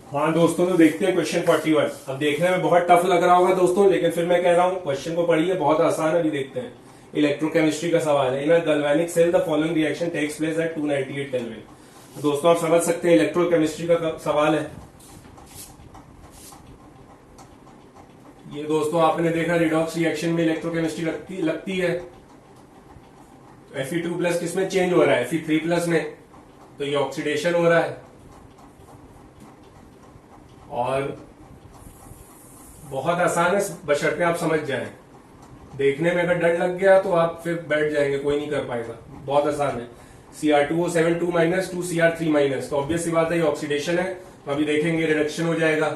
हाँ दोस्तों, तो देखते हैं क्वेश्चन 41। अब देखने में बहुत टफ लग रहा होगा दोस्तों, लेकिन फिर मैं कह रहा हूँ क्वेश्चन को पढ़िए, बहुत आसान है। अभी देखते हैं। इलेक्ट्रोकेमिस्ट्री का सवाल है। In a galvanic cell the following reaction takes place at 298 kelvin. तो दोस्तों आप समझ सकते हैं इलेक्ट्रोकेमिस्ट्री का सवाल है ये। दोस्तों आपने देखा रिडॉक्स रिएक्शन में इलेक्ट्रोकेमिस्ट्री लगती है। Fe2 प्लस किसमें चेंज हो रहा है? Fe3 प्लस में। तो ये ऑक्सीडेशन हो रहा है और बहुत आसान है, बशर्ते आप समझ जाएं। देखने में अगर डर लग गया तो आप फिर बैठ जाएंगे, कोई नहीं कर पाएगा। बहुत आसान है। Cr2O7 माइनस 2Cr3 माइनस, तो ऑब्वियस सी बात है ये ऑक्सीडेशन है। तो अभी देखेंगे रिडक्शन हो जाएगा,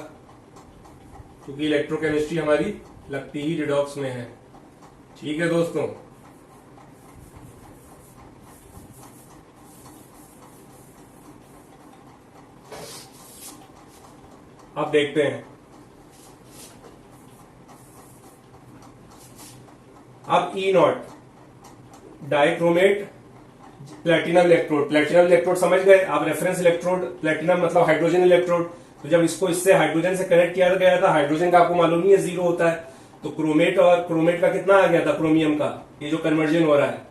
क्योंकि इलेक्ट्रोकेमिस्ट्री हमारी लगती ही रिडॉक्स में है। ठीक है दोस्तों, अब देखते हैं। अब E0 dichromate platinum electrode. Platinum electrode समझ गए आप, रेफरेंस इलेक्ट्रोड। प्लेटिनम मतलब हाइड्रोजन इलेक्ट्रोड। तो जब इसको इससे हाइड्रोजन से कनेक्ट किया गया था, हाइड्रोजन का आपको मालूम नहीं है जीरो होता है, तो क्रोमेट और क्रोमेट का कितना आ गया था क्रोमियम का। ये जो कन्वर्जन हो रहा है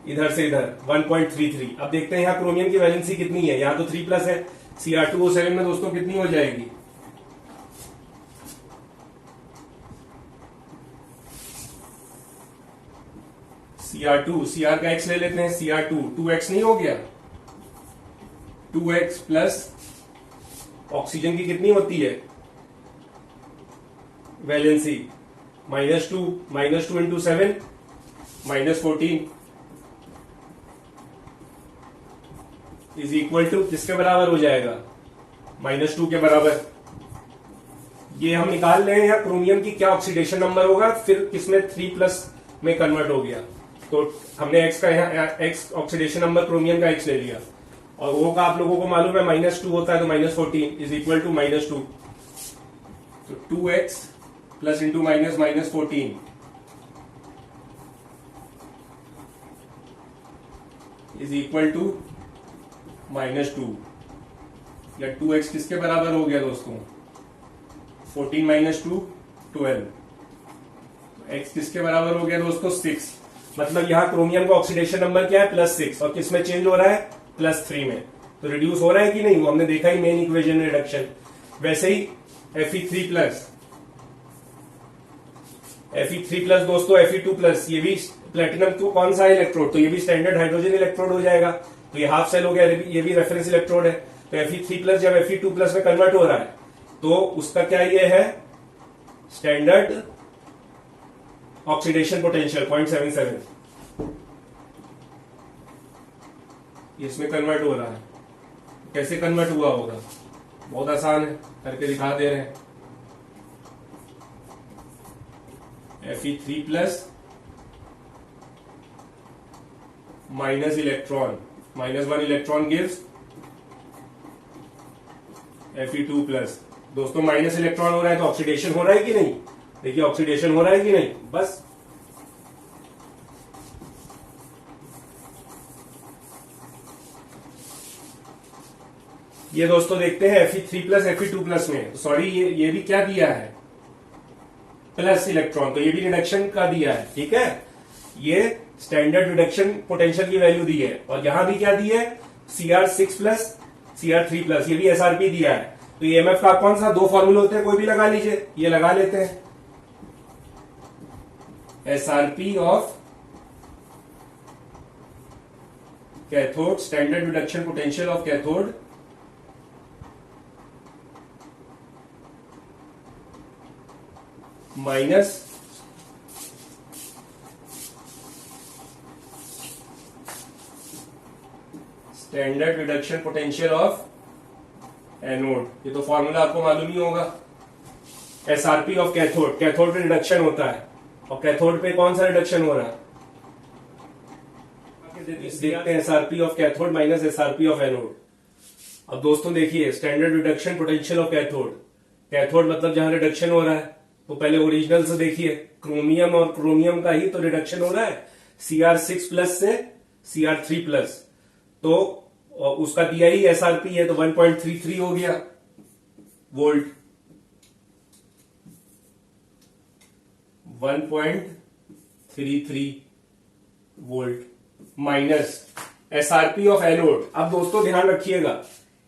इधर से इधर 1.33। अब देखते हैं यहाँ क्रोमियम की वैलेंसी कितनी है। यहाँ तो 3 प्लस है। Cr2O7 में दोस्तों कितनी हो जाएगी? Cr का x ले लेते हैं। Cr2 2x नहीं हो गया? 2x प्लस ऑक्सीजन की कितनी होती है valency? -2 into 7 -14 is equal to किसके बराबर हो जाएगा? -2 के बराबर। ये हम निकाल रहे हैं यहाँ क्रोमियम की क्या ऑक्सीडेशन नंबर होगा, फिर किसमें 3 प्लस में कन्वर्ट हो गया। तो हमने x का यहाँ x ऑक्सीडेशन नंबर क्रोमियम का x ले लिया, और वो का आप लोगों को मालूम है -2 होता है, तो -14 इज इक्वल टू -2। तो 2x plus into -14 is equal to -2, या 2x किसके बराबर हो गया दोस्तों? 14 - 2 12। x किसके बराबर हो गया दोस्तों? 6। मतलब यहाँ क्रोमियम का ऑक्सीडेशन नंबर क्या है? +6, और किसमें चेंज हो रहा है? +3 में। तो रिड्यूस हो रहा है कि नहीं? वो हमने देखा ही मेन इक्वेशन में रिडक्शन। वैसे ही Fe3 प्लस दोस्तों Fe2 प्लस, ये भी प्लेटिनम तो कौन सा इलेक्ट्रोड? तो ये भी स्टैंडर्ड हाइड्रोजन इलेक्ट्रोड हो जाएगा। तो ये हाफ सेल हो गया, ये भी रेफरेंस इलेक्ट्रोड है। तो Fe3 प्लस जब Fe2 प्लस में कन्वर्ट हो रहा है, तो उसका क्या ये है? स्टैंडर्ड ऑक्सीडेशन पोटेंशियल 0.77 इसमें कन्वर्ट हो रहा है। कैसे कन्वर्ट हुआ होगा? बहुत आसान है, करके दिखा दे रहे हैं। Fe3 plus minus electron, -1 electron gives Fe2 plus. दोस्तों माइनस इलेक्ट्रॉन हो रहा है तो ऑक्सीडेशन हो रहा है कि नहीं? देखिए ऑक्सीडेशन हो रहा है कि नहीं? बस ये दोस्तों देखते हैं Fe3 प्लस Fe2 प्लस में। तो सॉरी, ये भी क्या दिया है? प्लस इलेक्ट्रॉन, तो ये भी रिडक्शन का दिया है। ठीक है, ये स्टैंडर्ड रिडक्शन पोटेंशियल की वैल्यू दी है। और यहां भी क्या दी है? Cr6 प्लस Cr3 प्लस, ये भी SRP दिया है। तो EMF का कौन सा? 2 फॉर्मूले होते हैं, कोई भी लगा लीजिए। ये लगा लेते हैं, SRP of cathode, standard reduction potential of cathode, minus standard reduction potential of anode. ये तो फॉर्मूला आपको मालूम ही होगा। SRP ऑफ कैथोड, कैथोड पे रिडक्शन होता है, और कैथोड पे कौन सा रिडक्शन हो रहा है? देखते हैं SRP of cathode minus SRP of anode. अब दोस्तों देखिए standard reduction potential of cathode, cathode मतलब जहां रिडक्शन हो रहा है, तो पहले ओरिजिनल से देखिए, क्रोमियम और क्रोमियम का ही तो रिडक्शन हो रहा है Cr6 प्लस से Cr3 प्लस। तो उसका दिया ही SRP है, तो 1.33 हो गया। Volt, 1.33 volt minus SRP of anode. अब दोस्तों ध्यान रखिएगा,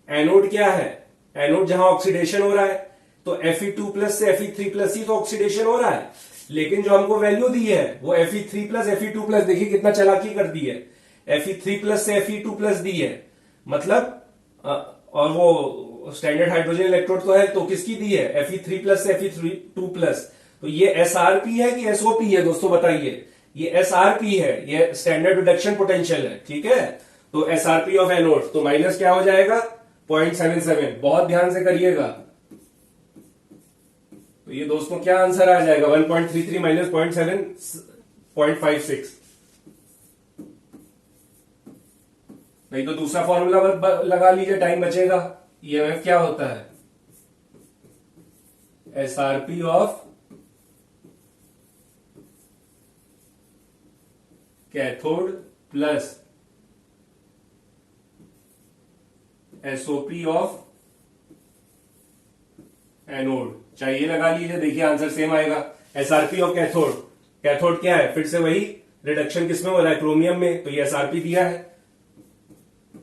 एनोड क्या है, एनोड जहां ऑक्सीडेशन हो रहा है तो Fe2+ से Fe3+ ही तो ऑक्सीडेशन हो रहा है, लेकिन जो हमको वैल्यू दी है वो Fe3+ Fe2+, देखिए कितना चालाकी कर दी है, Fe3+ से Fe2+ दी है, मतलब और वो स्टैंडर्ड हाइड्रोजन इलेक्ट्रोड तो है, तो किसकी दी है, Fe3+ से Fe2+। तो ये एसआरपी है कि एसओपी है दोस्तों, बताइए। ये एसआरपी है, ये स्टैंडर्ड रिडक्शन पोटेंशियल है, ठीक है। तो एसआरपी ऑफ एनोड, तो माइनस क्या हो जाएगा, 0.77। बहुत ध्यान से करिएगा। तो ये दोस्तों क्या आंसर आ जाएगा, 1.33 माइनस 0.56। नहीं तो दूसरा फॉर्मूला लगा लीजिए, टाइम बचेगा। ईएमएफ क्या होता है, SRP of cathode plus SOP of anode, चाहिए लगा लीजिए, देखिए आंसर सेम आएगा। एसआरपी ऑफ कैथोड, कैथोड क्या है, फिर से वही रिडक्शन किसमें हो रहा है, क्रोमियम में, तो ये एसआरपी दिया है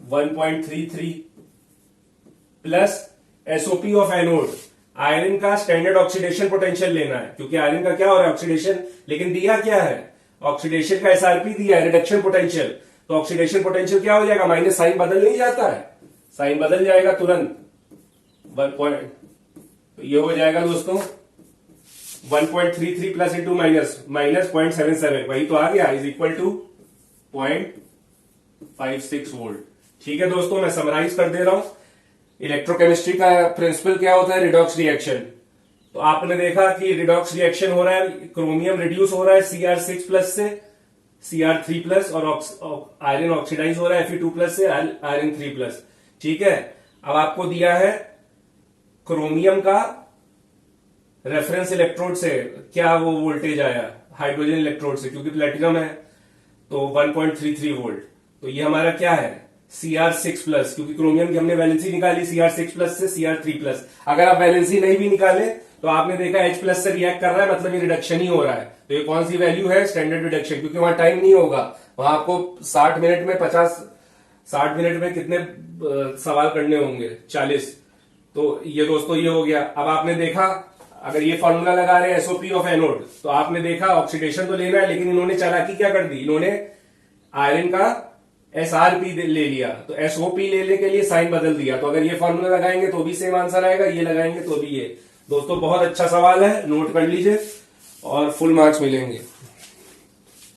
1.33 plus SOP of anode, iron का स्टैंडर्ड ऑक्सीडेशन पोटेंशियल लेना है, क्योंकि आयरन का क्या हो रहा है, ऑक्सीडेशन, लेकिन दिया क्या है, ऑक्सीडेशन का एसआरपी दिया है, रिडक्शन पोटेंशियल। तो ऑक्सीडेशन पोटेंशियल क्या हो जाएगा, माइनस साइन बदल नहीं जाता है, साइन बदल जाएगा तुरंत। 1 तो ये हो जाएगा दोस्तों 1.33 प्लस इंटू माइनस 0.77, वही तो आ गया, इज इक्वल टू 0.56 वोल्ट। ठीक है दोस्तों, मैं समराइज कर दे रहा हूं। इलेक्ट्रोकेमिस्ट्री का प्रिंसिपल क्या होता है, रिडॉक्स रिएक्शन। तो आपने देखा कि रिडॉक्स रिएक्शन हो रहा है, क्रोमियम रिड्यूस हो रहा है Cr6+ से Cr3+, और आयरन ऑक्सीडाइज हो रहा है Fe2+ से आयरन 3+। ठीक है, अब आपको दिया है क्रोमियम का रेफरेंस इलेक्ट्रोड से क्या वो वोल्टेज आया, हाइड्रोजन इलेक्ट्रोड से, क्योंकि प्लेटिनम है, तो 1.33 वोल्ट। तो ये हमारा क्या है, Cr6+, क्योंकि क्रोमियम की हमने वैलेंसी निकाली Cr6+ से Cr3+। अगर आप वैलेंसी नहीं भी निकाले तो आपने देखा H+ से रिएक्ट कर रहा है, मतलब ये रिडक्शन ही हो रहा है। तो ये कौन सी वैल्यू है, स्टैंडर्ड रिडक्शन, क्योंकि वहां टाइम नहीं होगा, वहां आपको 60 मिनट में कितने सवाल करने होंगे, 40। तो ये दोस्तों ये हो गया। अब आपने देखा, अगर ये फॉर्मूला लगा रहे हैं एसओपी ऑफ एनोड, तो आपने देखा ऑक्सीडेशन तो लेना है, लेकिन इन्होंने चालाकी क्या कर दी, इन्होंने आयरन का एसआरपी ले लिया, तो एसओपी लेने के लिए साइन बदल दिया। तो अगर ये फॉर्मूला लगाएंगे तो भी सेम आंसर आएगा, ये लगाएंगे तो भी ये। दोस्तों बहुत अच्छा सवाल है, नोट कर लीजिए और फुल मार्क्स मिलेंगे।